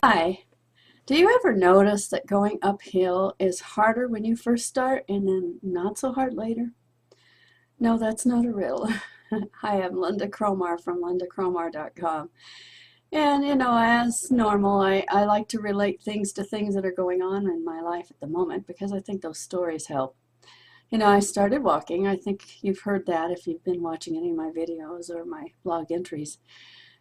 Hi. Do you ever notice that going uphill is harder when you first start and then not so hard later? No, that's not a riddle. Hi, I'm Lynda Cromar from lyndacromar.com. And as normal, I like to relate things to things that are going on in my life at the moment because I think those stories help. I started walking. I think you've heard that if you've been watching any of my videos or my blog entries.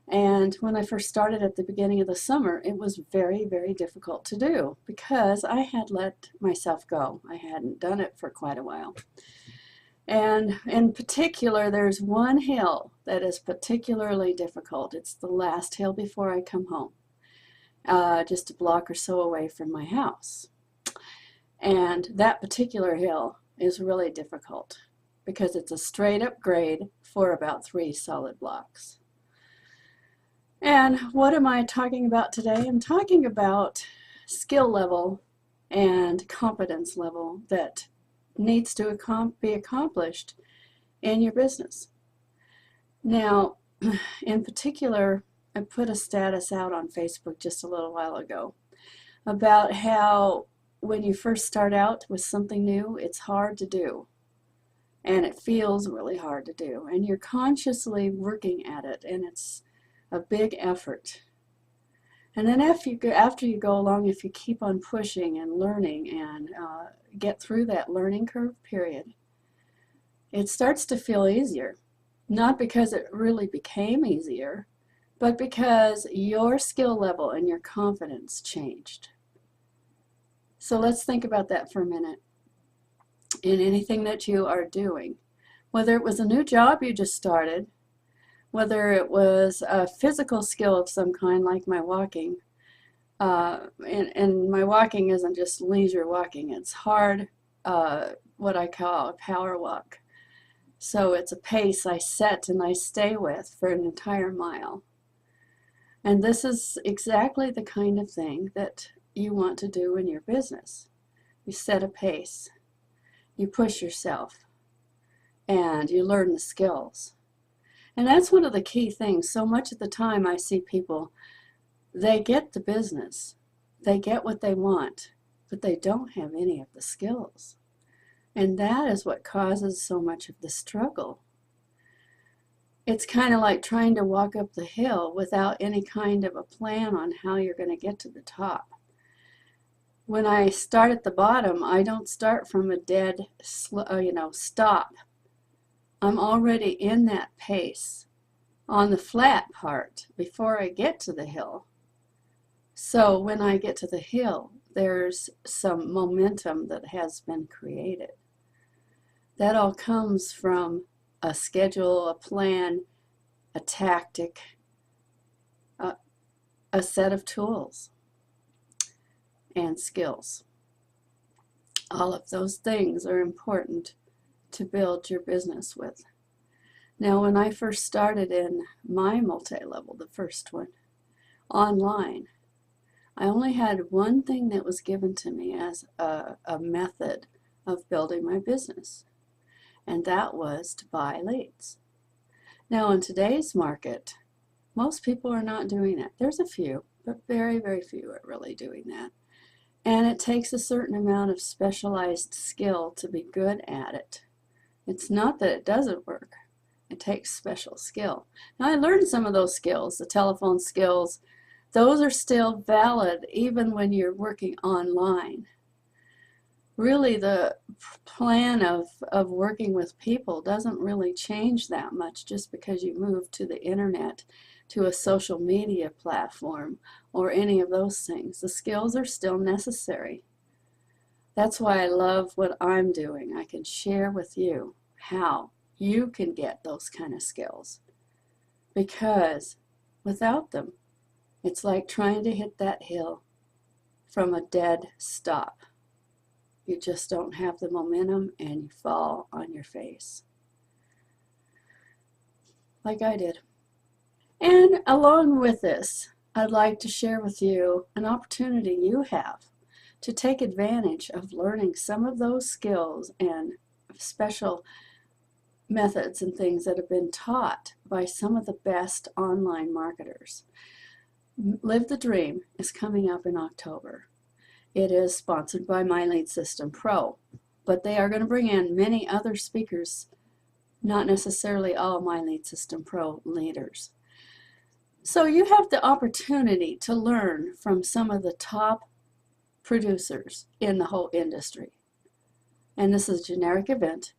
And when I first started at the beginning of the summer, it was very, very difficult to do because I had let myself go. I hadn't done it for quite a while. And in particular, there's one hill that is particularly difficult. It's the last hill before I come home, just a block or so away from my house. And that particular hill is really difficult because it's a straight up grade for about 3 solid blocks. And what am I talking about today? I'm talking about skill level and competence level that needs to be accomplished in your business. Now, in particular, I put a status out on Facebook just a little while ago about how when you first start out with something new, it's hard to do. And it feels really hard to do. And you're consciously working at it, and it's a big effort. And then after you go along, if you keep on pushing and learning and get through that learning curve period, it starts to feel easier. Not because it really became easier, but because your skill level and your confidence changed. So let's think about that for a minute. In anything that you are doing, whether it was a new job you just started, whether it was a physical skill of some kind like my walking, and my walking isn't just leisure walking, it's hard, what I call a power walk. So it's a pace I set and I stay with for an entire mile. And this is exactly the kind of thing that you want to do in your business. You set a pace, you push yourself, and you learn the skills. And that's one of the key things. So much of the time I see people, they get the business, they get what they want, but they don't have any of the skills. And that is what causes so much of the struggle. It's kind of like trying to walk up the hill without any kind of a plan on how you're going to get to the top. When I start at the bottom, I don't start from a dead, stop. I'm already in that pace on the flat part before I get to the hill. So when I get to the hill, there's some momentum that has been created. That all comes from a schedule, a plan, a tactic, a set of tools and skills. All of those things are important to build your business with. Now, when I first started in my multi-level, the first one, online, I only had one thing that was given to me as a method of building my business, and that was to buy leads. Now, in today's market, most people are not doing that. There's a few, but very, very few are really doing that. And it takes a certain amount of specialized skill to be good at it. It's not that it doesn't work. It takes special skill. Now, I learned some of those skills, the telephone skills. Those are still valid even when you're working online. Really, the plan of working with people doesn't really change that much just because you move to the internet, to a social media platform, or any of those things. The skills are still necessary. That's why I love what I'm doing. I can share with you how you can get those kind of skills, because without them, it's like trying to hit that hill from a dead stop. You just don't have the momentum and you fall on your face, like I did. And along with this, I'd like to share with you an opportunity you have to take advantage of learning some of those skills and special methods and things that have been taught by some of the best online marketers. Live the Dream is coming up in October. It is sponsored by My Lead System Pro, but they are going to bring in many other speakers, not necessarily all My Lead System Pro leaders. So you have the opportunity to learn from some of the top producers in the whole industry. And this is a generic event.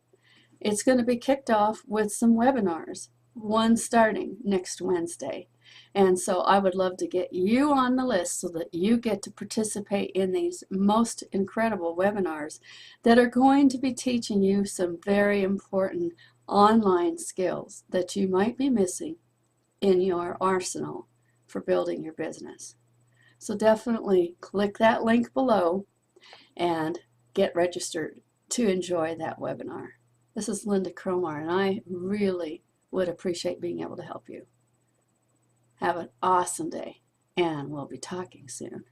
It's going to be kicked off with some webinars, one starting next Wednesday. And so I would love to get you on the list so that you get to participate in these most incredible webinars that are going to be teaching you some very important online skills that you might be missing in your arsenal for building your business. So definitely click that link below and get registered to enjoy that webinar. This is Lynda Cromar, and I really would appreciate being able to help you. Have an awesome day, and we'll be talking soon.